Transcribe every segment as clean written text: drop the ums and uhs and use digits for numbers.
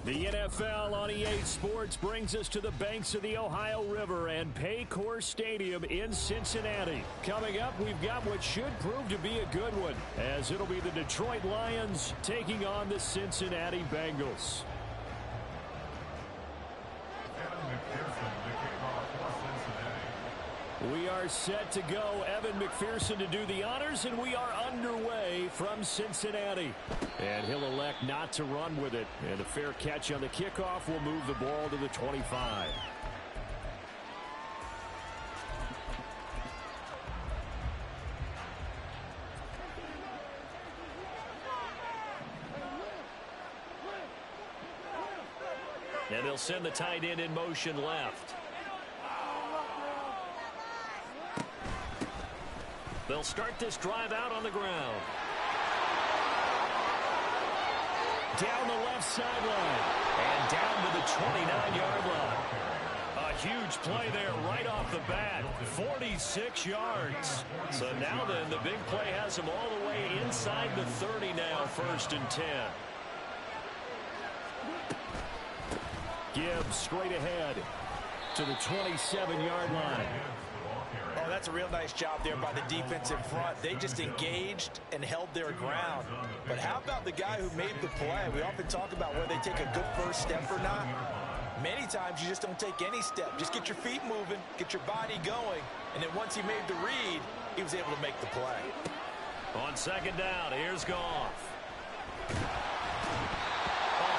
The NFL on EA Sports brings us to the banks of the Ohio River and Paycor Stadium in Cincinnati. Coming up, we've got what should prove to be a good one, as it'll be the Detroit Lions taking on the Cincinnati Bengals. We are set to go. Evan McPherson to do the honors, and we are underway from Cincinnati. And he'll elect not to run with it. And a fair catch on the kickoff will move the ball to the 25. And they'll send the tight end in motion left. They'll start this drive out on the ground. Down the left sideline. And down to the 29-yard line. A huge play there right off the bat. 46 yards. So now then, the big play has him all the way inside the 30 now, 1st and 10. Gibbs straight ahead to the 27-yard line. Oh, that's a real nice job there by the defense in front. They just engaged and held their ground. But how about the guy who made the play? We often talk about whether they take a good first step or not. Many times you just don't take any step. Just get your feet moving, get your body going, and then once he made the read, he was able to make the play. On 2nd down, here's Goff. A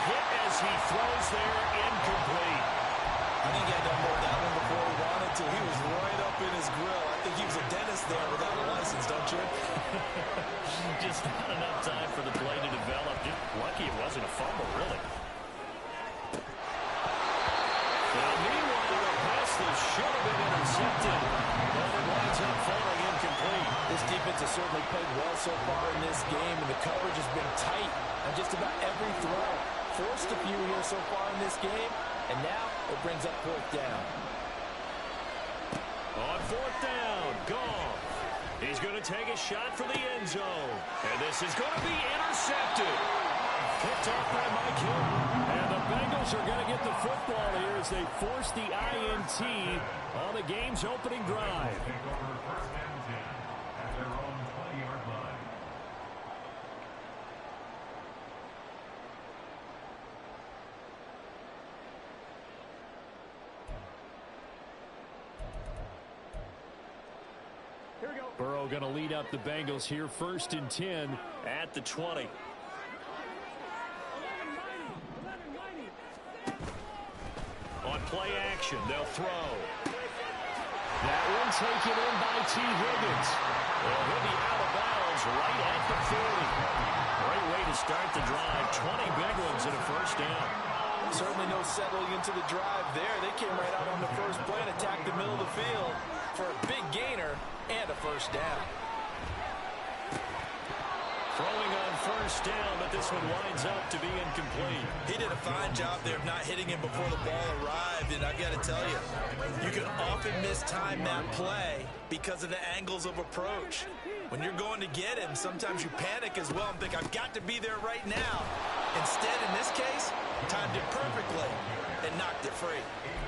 hit as he throws there, incomplete. I think he had to hold that one before he wanted to. He was right up in his grill. I think he was a dentist there without a license, don't you? Just not enough time for the play to develop. Just lucky it wasn't a fumble, really. Now, meanwhile, the pass that should have been intercepted, but it winds up falling incomplete. This defense has certainly played well so far in this game, and the coverage has been tight on just about every throw. Forced a few here so far in this game, and now it brings up 4th down. On 4th down, Goff. He's going to take a shot for the end zone. And this is going to be intercepted. Picked off by Mike Hill. And the Bengals are going to get the football here as they force the INT on the game's opening drive. Burrow going to lead up the Bengals here, 1st and 10 at the 20. On play action, they'll throw. That one taken in by T. Higgins. He'll be out of bounds right at the 40. Great way to start the drive. 20 big ones and a 1st down. Certainly no settling into the drive there. They came right out on the first play and attacked the middle of the field for a big gainer and a 1st down. Throwing on 1st down, but this one winds up to be incomplete. He did a fine job there of not hitting him before the ball arrived, and I've got to tell you, you can often mistime that play because of the angles of approach. When you're going to get him, sometimes you panic as well and think, I've got to be there right now. Instead, in this case, timed it perfectly and knocked it free.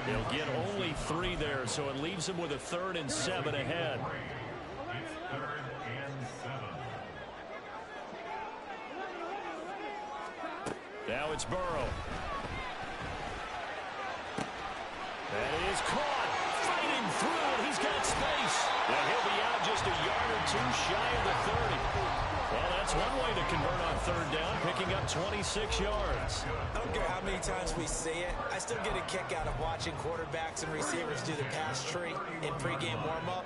They'll get only 3 there, so it leaves them with a 3rd and 7 ahead. Now it's Burrow. That is caught. Fighting through, and he's got space. And he'll be out just a yard or 2 shy of the 30. Well, that's one way to convert on 3rd down, picking up 26 yards. I don't care how many times we say it, I still get a kick out of watching quarterbacks and receivers do the pass tree in pregame warm-up.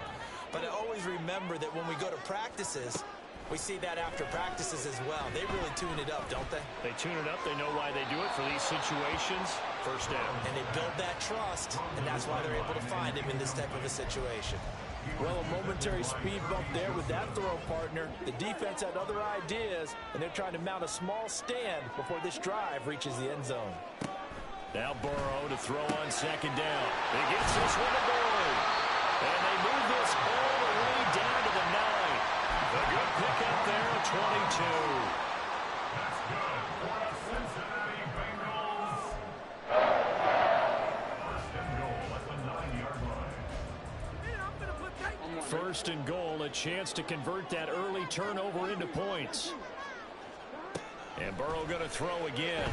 But I always remember that when we go to practices, we see that after practices as well. They really tune it up, don't they? They tune it up. They know why they do it for these situations. 1st down. And they build that trust, and that's why they're able to find him in this type of a situation. Well, a momentary speed bump there with that throw partner. The defense had other ideas, and they're trying to mount a small stand before this drive reaches the end zone. Now Burrow to throw on 2nd down. He gets this one to Boyd. And they move this all the way down to the 9. A good pick up there at 22. That's good for the Cincinnati Bengals. first and goal, a chance to convert that early turnover into points. And Burrow going to throw again.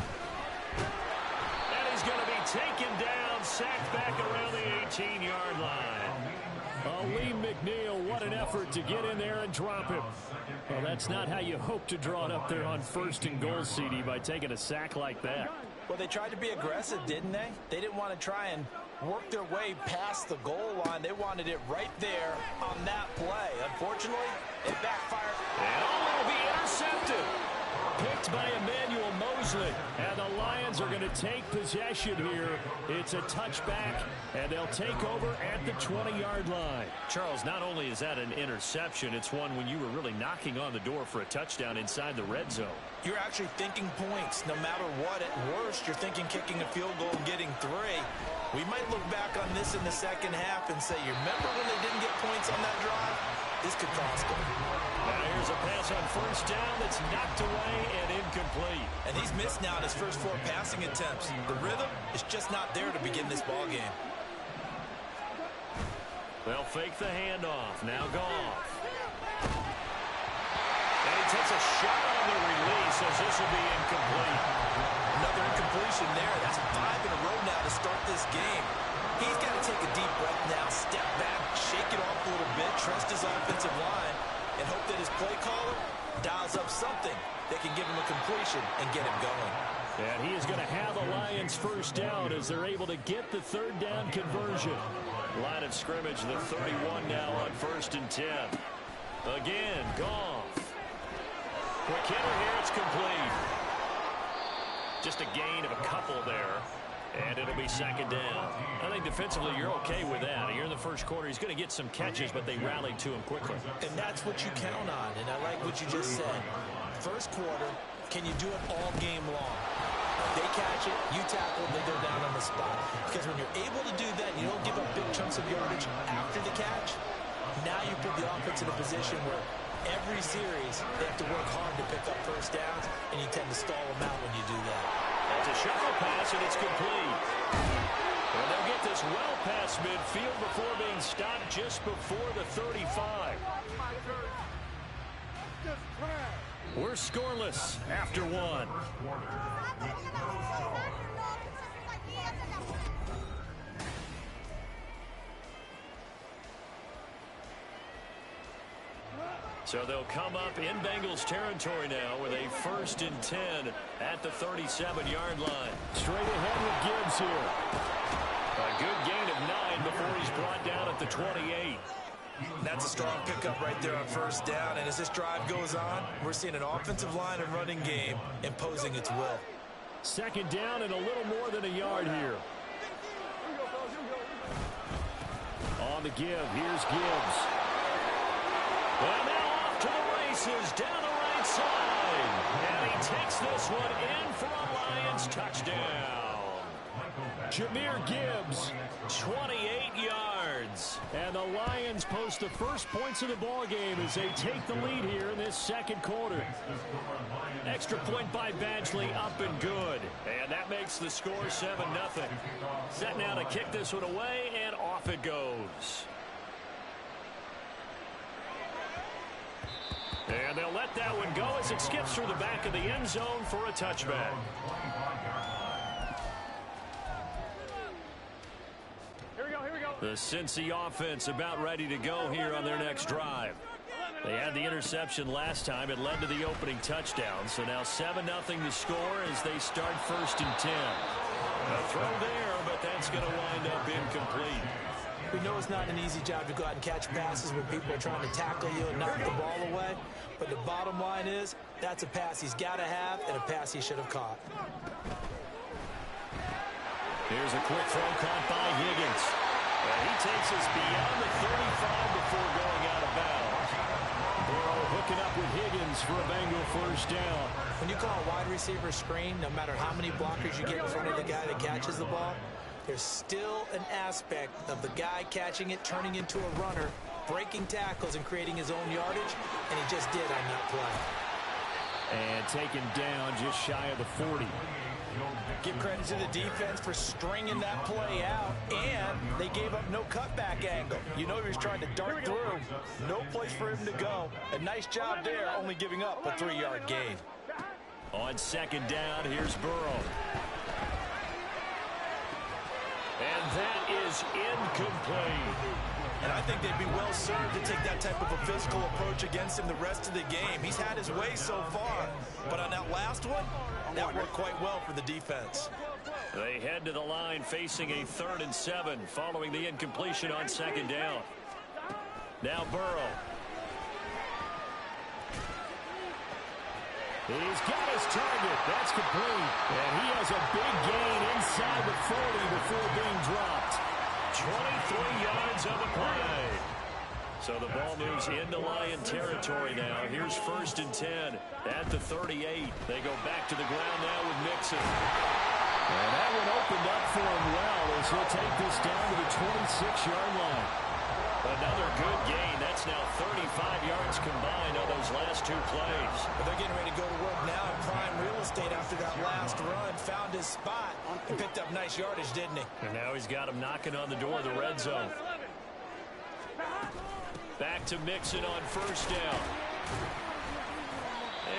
And he's going to be taken down, sacked back around the 18-yard line. Lee McNeil, what an effort to get in there and drop him. Well, that's not how you hope to draw it up there on first and goal, CD, by taking a sack like that. Well, they tried to be aggressive, didn't they? They didn't want to try and work their way past the goal line. They wanted it right there on that play. Unfortunately, it backfired. And will be intercepted. Picked by Emmanuel Mosley. And the Lions are going to take possession here. It's a touchback, and they'll take over at the 20-yard line. Charles, not only is that an interception, it's one when you were really knocking on the door for a touchdown inside the red zone. You're actually thinking points. No matter what, at worst, you're thinking kicking a field goal and getting 3. We might look back on this in the second half and say, you remember when they didn't get points on that drive? This could cost them. Now here's a pass on first down that's knocked away and incomplete. And he's missed now in his first 4 passing attempts. The rhythm is just not there to begin this ball game. They'll fake the handoff. Now Goff. And he takes a shot on the release as this will be incomplete. Another incompletion there. That's 5 in a row now to start this game. He's got to take a deep breath now, step back, shake it off a little bit, trust his offensive line, and hope that his play caller dials up something that can give him a completion and get him going. And he is going to have a Lions first down as they're able to get the third down conversion. Line of scrimmage, the 31 now on first and 10. Again, Goff. Quick hitter here, it's complete. Just a gain of a couple there. And it'll be second down. I think defensively you're okay with that. Here in the first quarter, he's going to get some catches, but they rallied to him quickly. And that's what you count on, and I like what you just said. First quarter, can you do it all game long? They catch it, you tackle, they go down on the spot. Because when you're able to do that, you don't give up big chunks of yardage after the catch. Now you put the offense in a position where every series they have to work hard to pick up first downs, and you tend to stall them out when you do that. It's a shuffle pass, and it's complete. And they'll get this well past midfield before being stopped just before the 35. We're scoreless after 1. So they'll come up in Bengals territory now with a first and 10 at the 37-yard line. Straight ahead with Gibbs here. A good gain of 9 before he's brought down at the 28. That's a strong pickup right there on first down. And as this drive goes on, we're seeing an offensive line and running game imposing its will. Second down and a little more than a yard here. On the give, here's Gibbs. Well, now off to the races, down the right side. And he takes this one in for a Lions touchdown. Jahmyr Gibbs, 28 yards. And the Lions post the first points of the ballgame as they take the lead here in this second quarter. Extra point by Badgley, up and good. And that makes the score 7-0. Set now to kick this one away, and off it goes. And they'll let that one go as it skips through the back of the end zone for a touchback. The Cincy offense about ready to go here on their next drive. They had the interception last time. It led to the opening touchdown. So now 7-0 to score as they start first and 10. A throw there, but that's going to wind up incomplete. We know it's not an easy job to go out and catch passes when people are trying to tackle you and knock the ball away. But the bottom line is, that's a pass he's got to have and a pass he should have caught. Here's a quick throw caught by Higgins. And he takes us beyond the 35 before going out of bounds. Burrow hooking up with Higgins for a Bengal first down. When you call a wide receiver screen, no matter how many blockers you get in front of the guy that catches the ball, there's still an aspect of the guy catching it, turning into a runner, breaking tackles and creating his own yardage, and he just did on that play. And taken down just shy of the 40. Give credit to the defense for stringing that play out, and they gave up no cutback angle. You know he was trying to dart through. No place for him to go. A nice job there, only giving up a 3-yard gain. On second down, here's Burrow. And that is incomplete. And I think they'd be well served to take that type of a physical approach against him the rest of the game. He's had his way so far, but on that last one, that worked quite well for the defense. They head to the line facing a 3rd and 7 following the incompletion on second down. Now Burrow. He's got his target. That's complete. And he has a big gain inside the 40 before being dropped. 23 yards on the play. So the ball moves into Lion territory now. Here's 1st and 10 at the 38. They go back to the ground now with Mixon. And that one opened up for him well as he'll take this down to the 26-yard line. Another good gain. That's now 35 yards combined on those last 2 plays. But they're getting ready to go to work now in prime real estate after that last run. Found his spot and picked up nice yardage, didn't he? And now he's got him knocking on the door of the red zone. Back to Mixon on 1st down.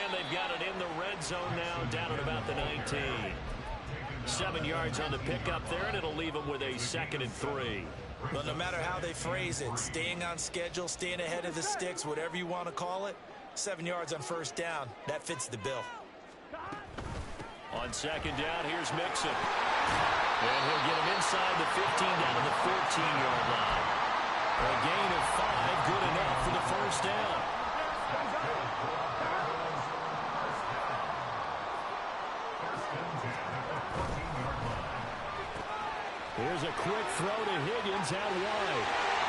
And they've got it in the red zone now, down at about the 19. 7 yards on the pickup there, and it'll leave them with a 2nd and 3. But no matter how they phrase it, staying on schedule, staying ahead of the sticks, whatever you want to call it, 7 yards on 1st down, that fits the bill. On 2nd down, here's Mixon. And he'll get him inside the 15 down to the 14-yard line. A gain of 5, good enough for the 1st down. Here's a quick throw to Higgins out wide.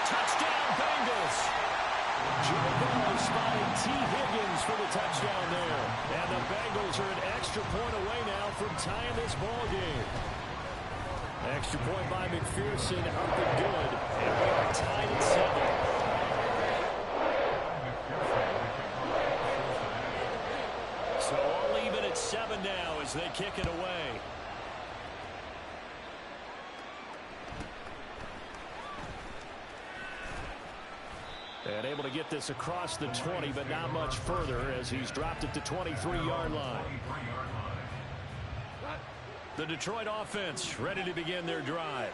Touchdown, Bengals. Joe Burrow spotting T. Higgins for the touchdown there. And the Bengals are an extra point away now from tying this ball game. Extra point by McPherson, up and good. And we are tied at 7. So all even at 7 now as they kick it away. And able to get this across the 20, but not much further as he's dropped it to 23-yard line. The Detroit offense ready to begin their drive.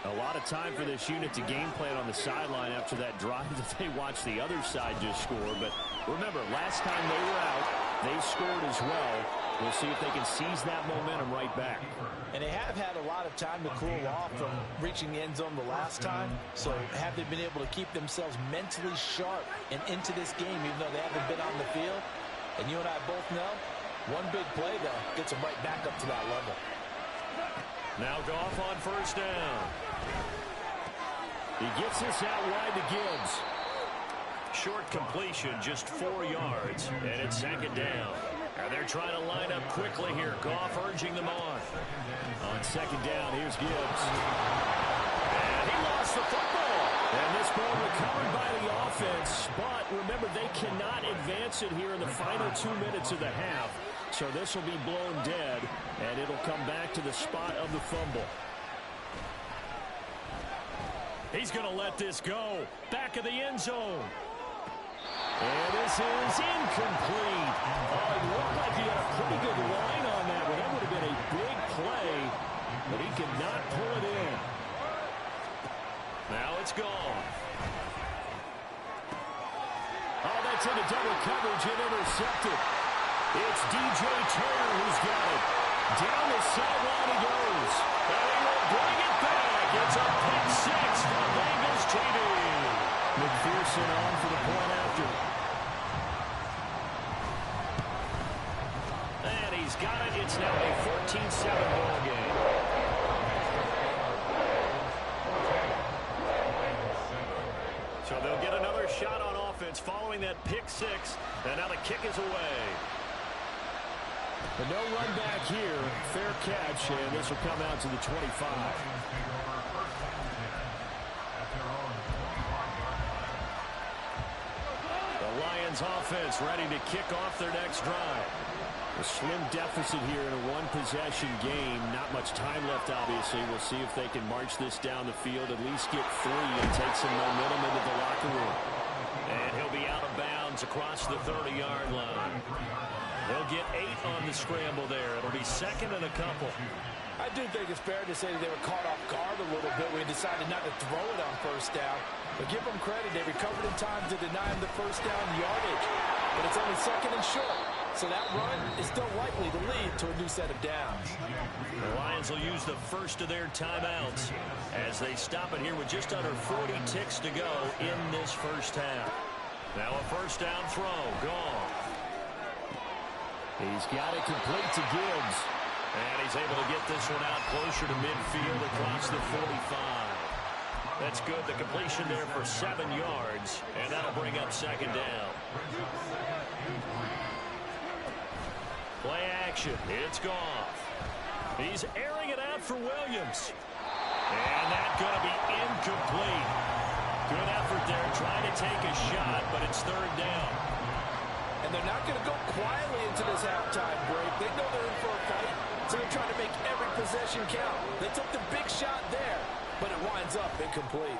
A lot of time for this unit to game plan on the sideline after that drive that they watched the other side just score. But remember, last time they were out, they scored as well. We'll see if they can seize that momentum right back. And they have had a lot of time to cool off from reaching the end zone the last time. So have they been able to keep themselves mentally sharp and into this game, even though they haven't been on the field? And you and I both know, one big play, though, gets them right back up to that level. Now Goff on 1st down. He gets this out wide to Gibbs. Short completion, just 4 yards, and it's 2nd down. And they're trying to line up quickly here. Goff urging them on. On 2nd down, here's Gibbs. And he lost the football. And this ball recovered by the offense. But remember, they cannot advance it here in the final 2 minutes of the half. So this will be blown dead, and it'll come back to the spot of the fumble. He's going to let this go. Back of the end zone. And this is incomplete. It looked like he had a pretty good line on that one. That would have been a big play, but he could not pull it in. Now it's gone. Oh, that's into double coverage and intercepted. It's DJ Turner who's got it. Down the sideline he goes. And he will bring it back. It's a pick 6 for the Bengals TD. McPherson on for the point after. And he's got it. It's now a 14-7 ball game. So they'll get another shot on offense following that pick 6. And now the kick is away. But no run back here. Fair catch, and this will come out to the 25. Lions offense ready to kick off their next drive. A slim deficit here in a one-possession game. Not much time left, obviously. We'll see if they can march this down the field, at least get 3 and take some momentum into the locker room. And he'll be out of bounds across the 30-yard line. They'll get 8 on the scramble there. It'll be second and a couple. I do think it's fair to say that they were caught off guard a little bit when they decided not to throw it on first down. But give them credit. They recovered in time to deny him the first down yardage. But it's only second and short. So that run is still likely to lead to a new set of downs. The Lions will use the first of their timeouts as they stop it here with just under 40 ticks to go in this first half. Now a first down throw. Gone. He's got it complete to Gibbs. And he's able to get this one out closer to midfield across the 45. That's good. The completion there for 7 yards. And that'll bring up second down. Play action. It's Goff. He's airing it out for Williams. And that's going to be incomplete. Good effort there trying to take a shot, but it's third down. And they're not going to go quietly into this halftime break. They know they're in for a fight, so they're trying to make every possession count. They took the big shot there, but it winds up incomplete.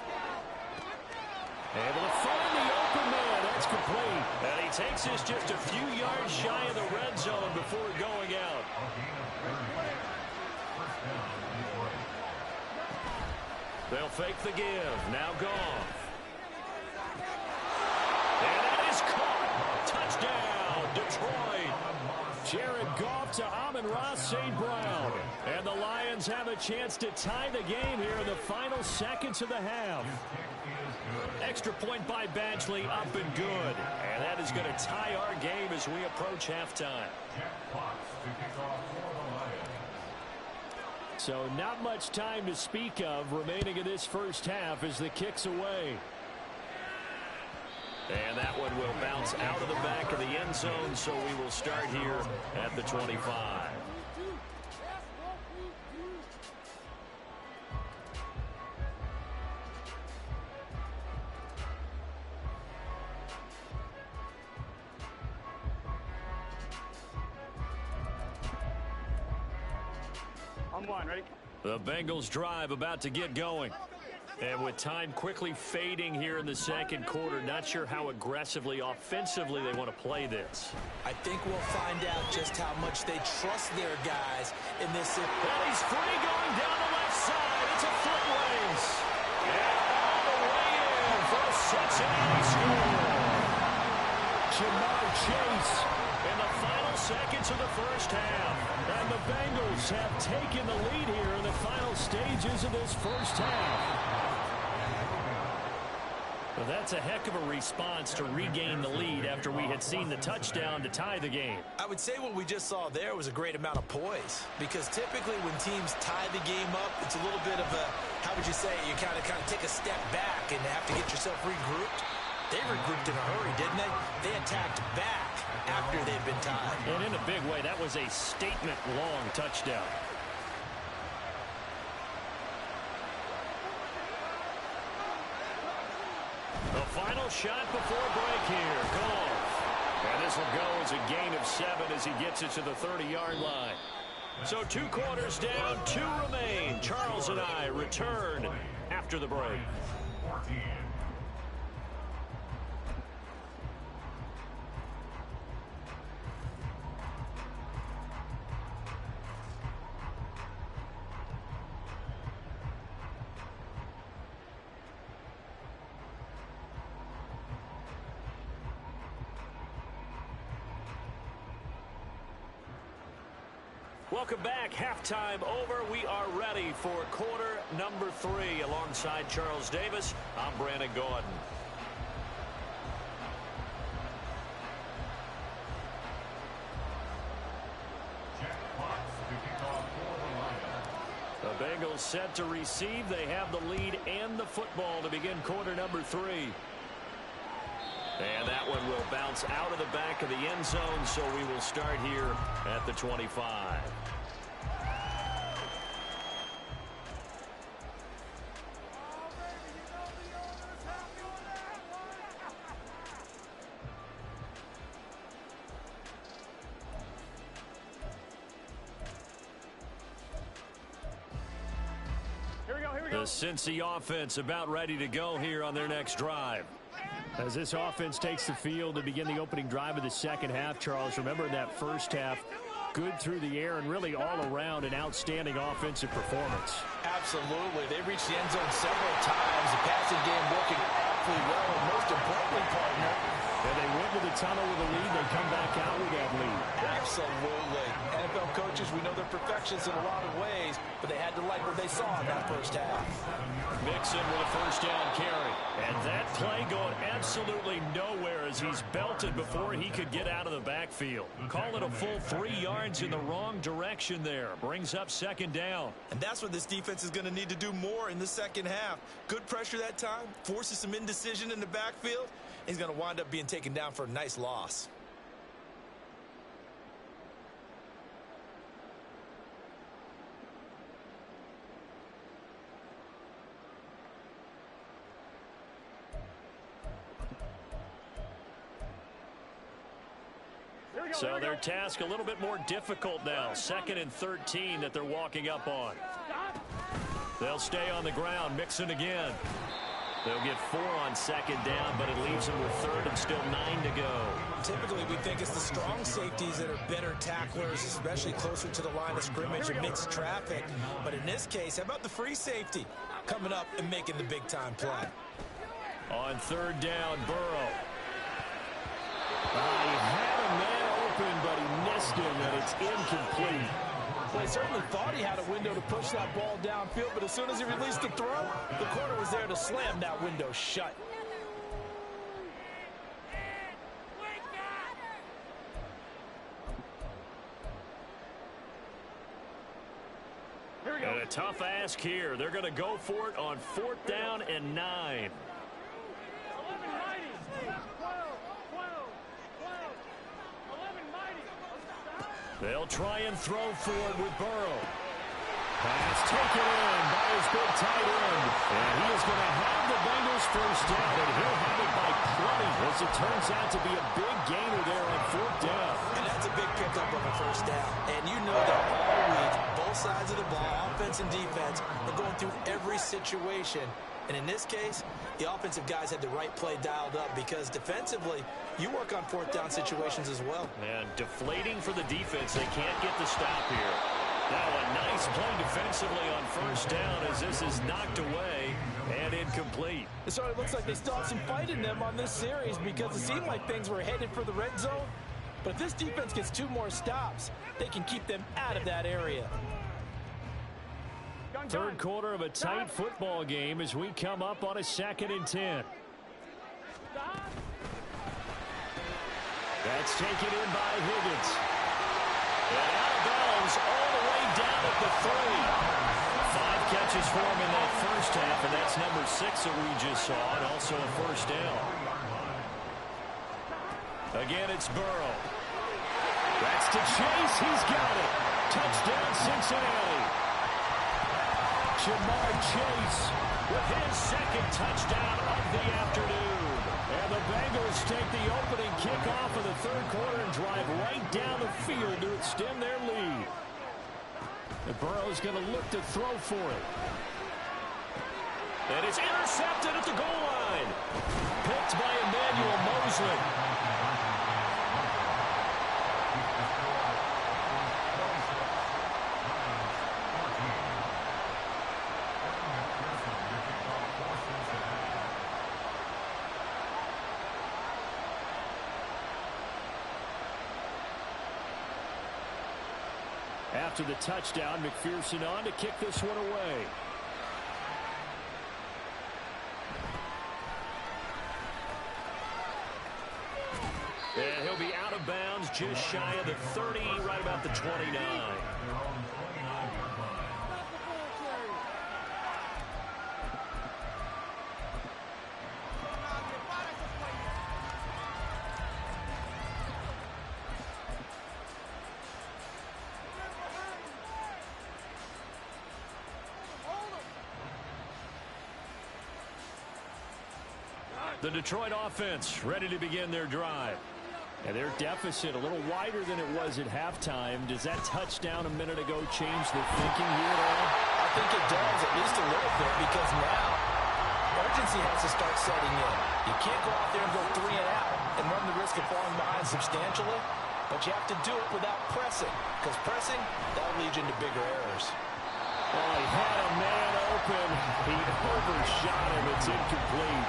Able to find the open man. That's complete. And he takes this just a few yards shy of the red zone before going out. They'll fake the give. Now Goff. And that is caught. Touchdown, Detroit. Jared Goff to Amon-Ra St. Brown. And the Lions have a chance to tie the game here in the final seconds of the half. Extra point by Badgley, up and good. And that is going to tie our game as we approach halftime. So not much time to speak of remaining in this first half as the kick's away. And that one will bounce out of the back of the end zone, so we will start here at the 25. On one, ready? The Bengals drive about to get going. And with time quickly fading here in the second quarter, not sure how aggressively, offensively they want to play this. I think we'll find out just how much they trust their guys in this. And he's free going down the left side. It's a foot race. And all the way in for a Cincinnati score. Jamar Chase in the final seconds of the first half. And the Bengals have taken the lead here in the final stages of this first half. Well, that's a heck of a response to regain the lead after we had seen the touchdown to tie the game. I would say what we just saw there was a great amount of poise, because typically when teams tie the game up, it's a little bit of a, how would you say, you kind of take a step back and have to get yourself regrouped. They regrouped in a hurry, didn't they? They attacked back after they'd been tied. And in a big way, that was a statement-long touchdown. The final shot before break here. Goff. And this will go as a gain of 7 as he gets it to the 30-yard line. So 2 quarters down, 2 remain. Charles and I return after the break. Welcome back. Halftime over. We are ready for quarter number 3. Alongside Charles Davis, I'm Brandon Gordon. The Bengals set to receive. They have the lead and the football to begin quarter number 3. And that one will bounce out of the back of the end zone, so we will start here at the 25. The Cincy offense about ready to go here on their next drive. As this offense takes the field to begin the opening drive of the second half, Charles, remember in that first half, good through the air and really all around an outstanding offensive performance. Absolutely. They reached the end zone several times. The passing game working awfully well, and most importantly, partner, and they went to the tunnel with a lead. They come back out with that lead. Absolutely. NFL coaches, we know they're perfectionists in a lot of ways, but they had to like what they saw in that first half. Mixon with a first down carry. And that play going absolutely nowhere as he's belted before he could get out of the backfield. Call it a full 3 yards in the wrong direction there. Brings up second down. And that's what this defense is going to need to do more in the second half. Good pressure that time, forces some indecision in the backfield. He's going to wind up being taken down for a nice loss. So their task a little bit more difficult now. 2nd and 13 that they're walking up on. They'll stay on the ground. Mixon again. They'll get 4 on second down, but it leaves them with 3rd and still 9 to go. Typically, we think it's the strong safeties that are better tacklers, especially closer to the line of scrimmage and mixed traffic. But in this case, how about the free safety coming up and making the big-time play? On 3rd down, Burrow. He had a man open, but he missed him, and it's incomplete. Well, he certainly thought he had a window to push that ball downfield, but as soon as he released the throw, the corner was there to slam that window shut. And a tough ask here. They're going to go for it on 4th down and 9. They'll try and throw forward with Burrow. Pass taken in by his big tight end. And he is going to have the Bengals first down, and he'll have it by plenty as it turns out to be a big gainer there on 4th down. And that's a big pickup of a first down. And you know that all week, both sides of the ball, offense and defense, are going through every situation. And in this case, the offensive guys had the right play dialed up because defensively, you work on 4th down situations as well. And deflating for the defense. They can't get the stop here. Now a nice play defensively on 1st down as this is knocked away and incomplete. It sort of looks like they still have some fight in them on this series because it seemed like things were headed for the red zone. But if this defense gets 2 more stops, they can keep them out of that area. 3rd quarter of a tight football game as we come up on a 2nd and 10. That's taken in by Higgins. And out of bounds all the way down at the 3. 5 catches for him in that first half, and that's number 6 that we just saw, and also a first down. Again, it's Burrow. That's to Chase. He's got it. Touchdown, Cincinnati. Jamar Chase with his 2nd touchdown of the afternoon. And the Bengals take the opening kickoff of the 3rd quarter and drive right down the field to extend their lead. And Burrow's going to look to throw for it. And it's intercepted at the goal line. Picked by Emmanuel Mosley. After the touchdown, McPherson on to kick this one away. And he'll be out of bounds just shy of the 30, right about the 29. The Detroit offense ready to begin their drive. And their deficit a little wider than it was at halftime. Does that touchdown a minute ago change the thinking here at all? I think it does, at least a little bit, because now urgency has to start setting in. You can't go out there and go 3 and out and run the risk of falling behind substantially, but you have to do it without pressing, because pressing, that'll lead you into bigger errors. Oh, he had a man open. He overshot him. It's incomplete.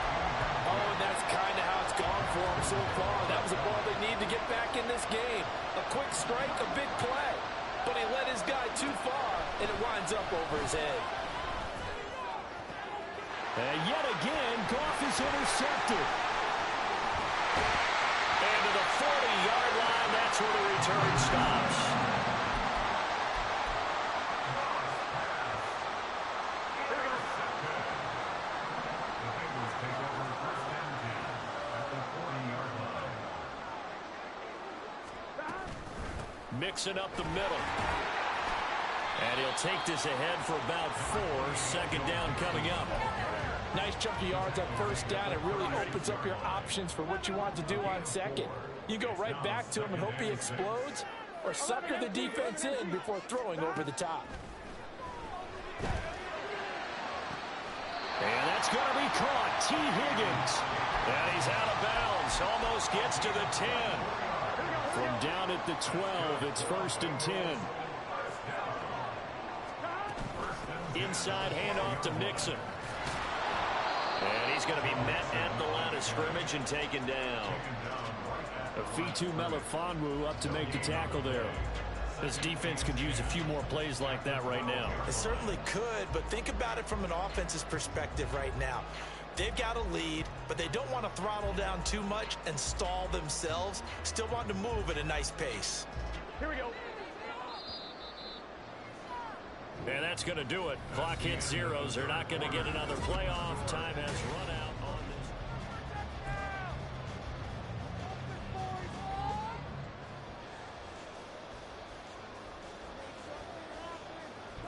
Oh, and that's kind of how it's gone for him so far. That was a ball they need to get back in this game. A quick strike, a big play. But he let his guy too far, and it winds up over his head. And yet again, Goff is intercepted. And to the 40-yard line, that's where the return stops. Mixing up the middle. And he'll take this ahead for about 4. Second down coming up. Nice chunk of yards on first down. It really opens up your options for what you want to do on second. You go right back to him and hope he explodes, or sucker the defense in before throwing over the top. And that's going to be caught. T. Higgins. And he's out of bounds. Almost gets to the 10. From down at the 12, it's 1st and 10. Inside handoff to Mixon. And he's going to be met at the line of scrimmage and taken down. Afitu Melifonwu up to make the tackle there. This defense could use a few more plays like that right now. It certainly could, but think about it from an offense's perspective right now. They've got a lead, but they don't want to throttle down too much and stall themselves. Still want to move at a nice pace. Here we go. And that's going to do it. Clock hits zeros. They're not going to get another playoff. Time has run out on this.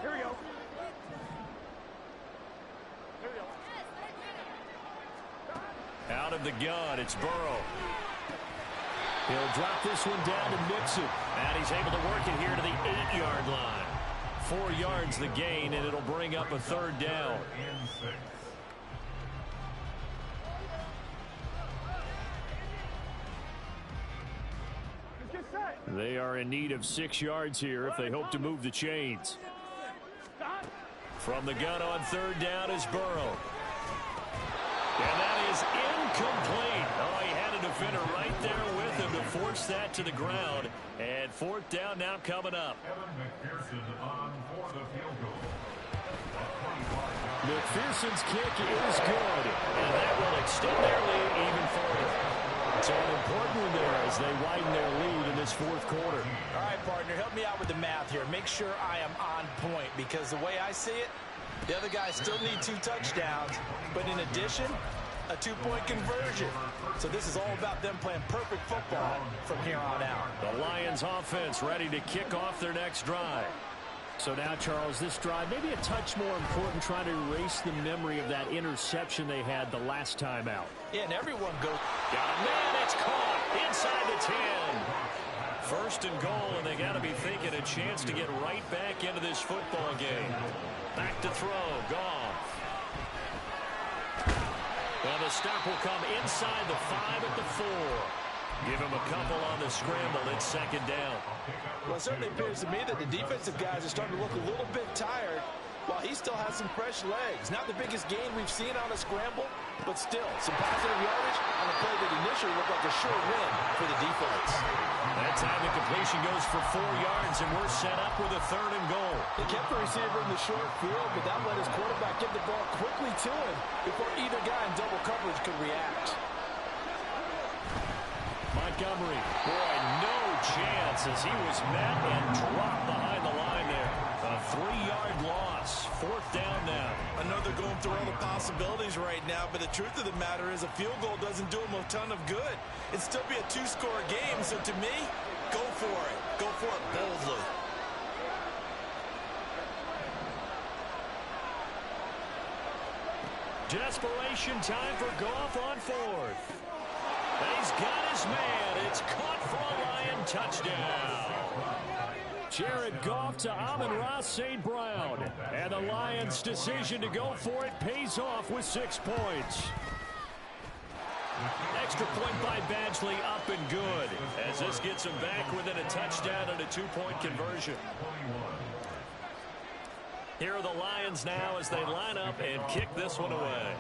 Here we go. Here we go. Out of the gun, it's Burrow. He'll drop this one down to Mixon. And he's able to work it here to the 8-yard line. 4 yards the gain, and it'll bring up a 3rd down. They are in need of 6 yards here if they hope to move the chains. From the gun on 3rd down is Burrow. And that is incomplete. Oh, he had a defender right there with him to force that to the ground. And 4th down now coming up. McPherson's kick is good. And that will extend their lead even further. So an important one there as they widen their lead in this 4th quarter. All right, partner, help me out with the math here. Make sure I am on point, because the way I see it, the other guys still need 2 touchdowns, but in addition, a 2-point conversion. So this is all about them playing perfect football from here on out. The Lions offense ready to kick off their next drive. So now, Charles, this drive maybe a touch more important, trying to erase the memory of that interception they had the last time out. Yeah, and everyone goes. Got a man, it's caught inside the 10. 1st and goal, and they got to be thinking a chance to get right back into this football game. Back to throw, Goff. And the stop will come inside the 5 at the 4. Give him a couple on the scramble. It's 2nd down. Well, it certainly appears to me that the defensive guys are starting to look a little bit tired, while he still has some fresh legs. Not the biggest gain we've seen on a scramble, but still some positive yardage on a play that initially looked like a sure win for the defense. That time the completion goes for 4 yards, and we're set up with a 3rd and goal. They kept the receiver in the short field, but that let his quarterback get the ball quickly to him before either guy in double coverage could react. Montgomery. Boy, no chance as he was met and dropped behind the line there. A 3-yard loss. 4th down now. I know they're going through all the possibilities right now, but the truth of the matter is a field goal doesn't do them a ton of good. It'd still be a 2-score game, so to me, go for it. Go for it boldly. Desperation time for Goff on 4th. And he's got his man. It's caught for a Lion touchdown. Jared Goff to Amon-Ra St. Brown. And the Lions' decision to go for it pays off with 6 points. Extra point by Badgley, up and good, as this gets him back within a touchdown and a 2-point conversion. Here are the Lions now as they line up and kick this one away.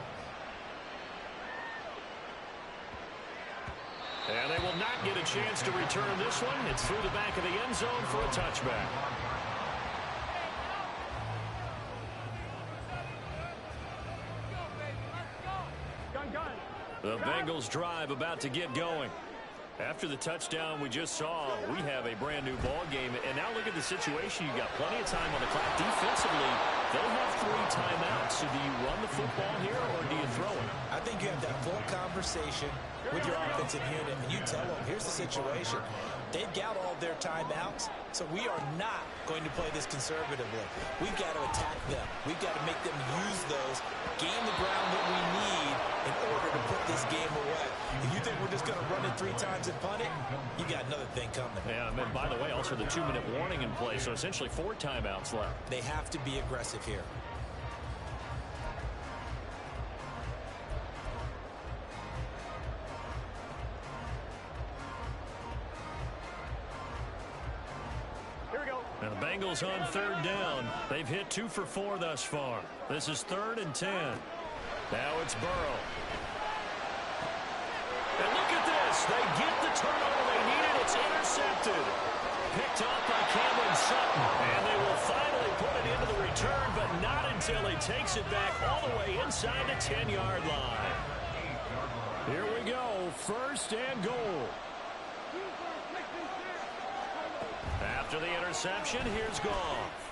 And they will not get a chance to return this one. It's through the back of the end zone for a touchback. The Bengals drive about to get going. After the touchdown we just saw, we have a brand new ball game. And now look at the situation. You've got plenty of time on the clock. Defensively, they have 3 timeouts. So do you run the football here or do you throw it? I think you have that full conversation with your offensive unit, and you tell them, here's the situation. They've got all their timeouts, so we are not going to play this conservatively. We've got to attack them. We've got to make them use those, gain the ground that we need in order to put this game away. If you think we're just going to run it 3 times and punt it, you got another thing coming. Yeah, and by the way, also the 2-minute warning in play, so essentially 4 timeouts left. They have to be aggressive here. And the Bengals on 3rd down. They've hit 2 for 4 thus far. This is 3rd and 10. Now it's Burrow. And look at this. They get the turnover they needed. It's intercepted. Picked off by Cameron Sutton. And they will finally put it into the return, but not until he takes it back all the way inside the 10-yard line. Here we go. 1st and goal. After the interception, here's Goff.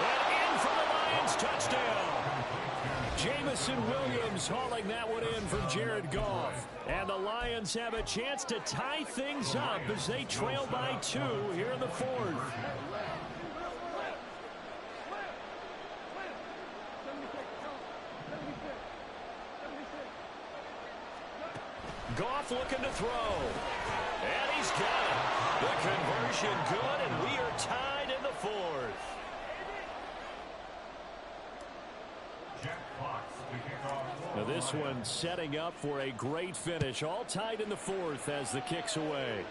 And in for the Lions, touchdown. Jamison Williams hauling that one in from Jared Goff. And the Lions have a chance to tie things up as they trail by 2 here in the 4th. Goff looking to throw. And he's got it. The conversion good, and we are tied in the 4th. Now this one setting up for a great finish. All tied in the 4th as the kick's away.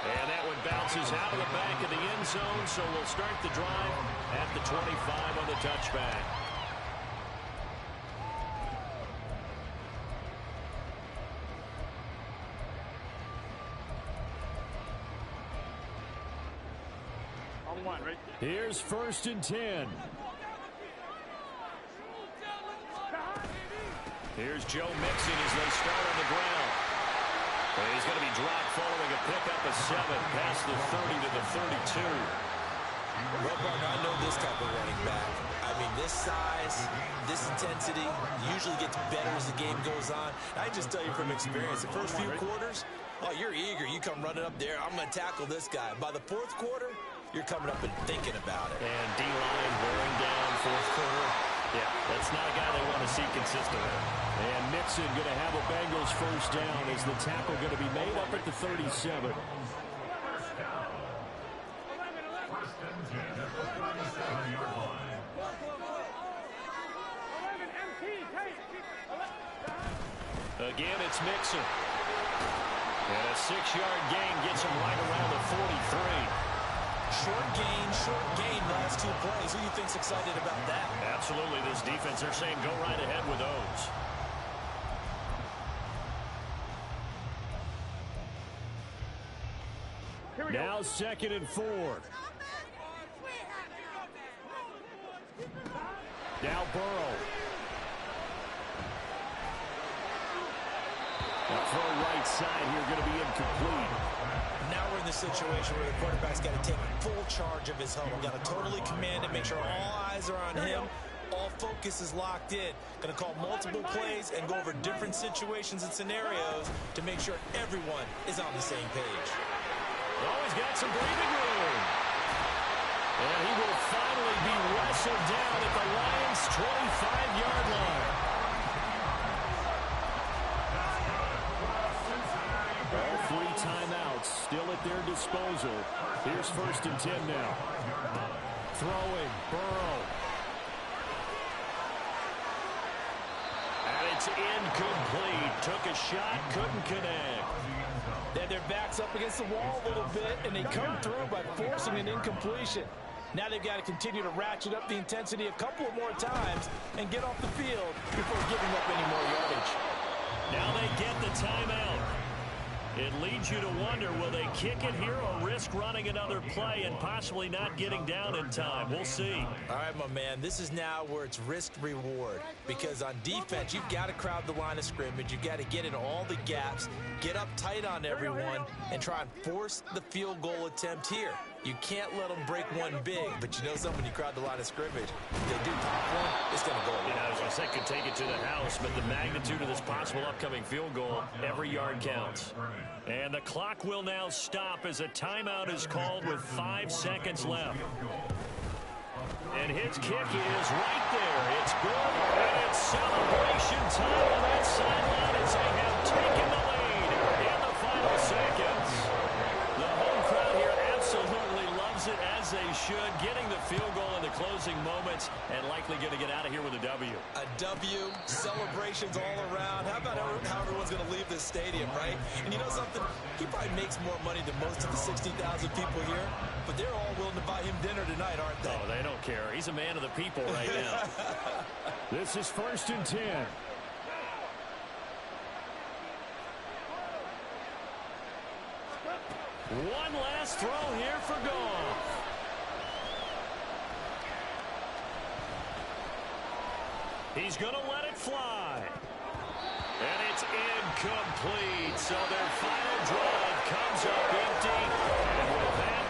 And that one bounces out of the back of the end zone, so we'll start the drive at the 25 on the touchback. Here's 1st and 10. Here's Joe Mixon as they start on the ground. And he's going to be dropped following a pickup of 7 past the 30 to the 32. Well, partner, I know this type of running back. I mean, this size, this intensity usually gets better as the game goes on. I just tell you from experience, the first few quarters, oh, you're eager. You come running up there. I'm going to tackle this guy. By the 4th quarter, you're coming up and thinking about it. And D-line wearing down 4th quarter. Yeah, that's not a guy they want to see consistently. And Mixon going to have a Bengals 1st down as the tackle going to be made up at the 37. Again, it's Mixon. And a 6-yard gain gets him right around the 43. Short gain, last 2 plays. Who do you think's excited about that? Absolutely, this defense, they're saying go right ahead with those. Now 2nd and 4. Now Burrow. The throw right side here going to be incomplete. Now we're in the situation where the quarterback's got to take full charge of his huddle. Got to totally command it, make sure all eyes are on him. All focus is locked in. Going to call multiple plays and go over different situations and scenarios to make sure everyone is on the same page. Oh, he's got some breathing room. And he will finally be wrestled down at the Lions' 25-yard line. All 3 timeouts still at their disposal. first and 10 now. Throwing, Burrow. And it's incomplete. Took a shot, couldn't connect. They had their backs up against the wall a little bit, and they come through by forcing an incompletion. Now they've got to continue to ratchet up the intensity a couple of more times and get off the field before giving up any more yardage. Now they get the timeout. It leads you to wonder, will they kick it here or risk running another play and possibly not getting down in time? We'll see. All right, my man, this is now where it's risk-reward. Because on defense, you've got to crowd the line of scrimmage. You've got to get in all the gaps, get up tight on everyone, and try and force the field goal attempt here. You can't let them break one big, but you know something, when you crowd the line of scrimmage, if they do pop one, it's going to go. I was going to say, could take it to the house, but the magnitude of this possible upcoming field goal, every yard counts. And the clock will now stop as a timeout is called with 5 seconds left. And his kick is right there. It's good, and it's celebration time on that sideline as they have taken the lead in the final seconds. The home crowd here absolutely loves it, as they should, getting the field goal in the closing moments and likely going to get out of here with a W. A W, celebrations all around. How about how everyone's going to leave this stadium, right? And you know something? He probably makes more money than most of the 60,000 people here, but they're all willing to buy him dinner tonight, aren't they? Oh, they don't care. He's a man of the people right now. This is first and 10. One last throw here for Goff. He's going to let it fly. And it's incomplete. So their final drive comes up empty. And with that,